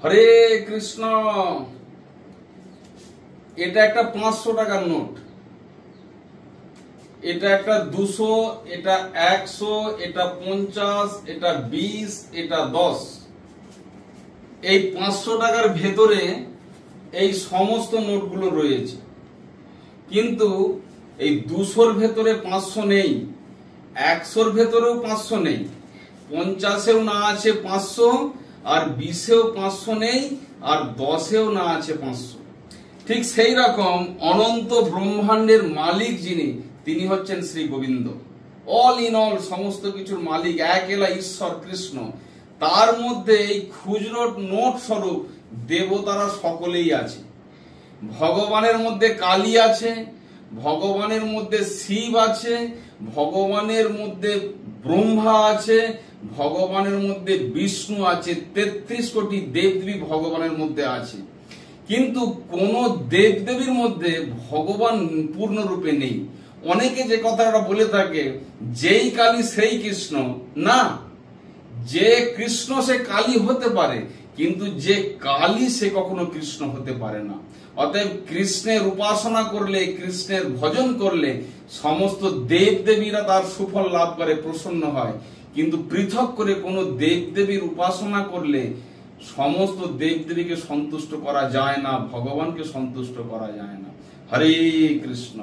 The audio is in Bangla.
হরে কৃষ্ণ। এটা একটা 500 টাকার নোট, এটা একটা 200, এটা 100, এটা 50, এটা 20, এটা 10। এই 500 টাকার ভেতরে এই সমস্ত নোটগুলো রয়েছে, কিন্তু এই 200-র ভেতরে 500 নেই, 100-র ভেতরেও 500 নেই, 50-এও না আছে 500, আর 20-এও 500 নেই, আর 10-এও না আছে 500। ঠিক সেই রকম অনন্ত ব্রহ্মাণ্ডের মালিক যিনি, তিনি হচ্ছেন Shri Govinda. All in all, সমস্ত কিছুর মালিক, একেলা ঈশ্বর কৃষ্ণ। তার মধ্যে এই খুচরো নোট স্বরূপ দেবতারা সকলেই আছে। ভগবানের মধ্যে কালী আছে, ভগবানের মধ্যে শিব আছে, ভগবানের মধ্যে ব্রহ্মা আছে, ভগবানের মধ্যে বিষ্ণু আছে, 33 কোটি দেবদেবী ভগবানের মধ্যে আছে। কিন্তু কোন দেবদেবীর মধ্যে ভগবান পূর্ণরূপে নেই। অনেকে যে কথাটা বলে থাকে, যেই কালী সেই কৃষ্ণ, না, যে কৃষ্ণ সে কালী হতে পারে, কিন্তু যে কালী সে কখনো কৃষ্ণ হতে পারে না। অতএব কৃষ্ণের উপাসনা করলে, কৃষ্ণের ভজন করলে সমস্ত দেবদেবীরা তার সুফল লাভ করে, প্রসন্ন হয়। কিন্তু পৃথক করে কোন দেবদেবীর উপাসনা করলে সমস্ত দেবদেবীকে সন্তুষ্ট করা যায় না, ভগবানকে সন্তুষ্ট করা যায় না। হরে কৃষ্ণ।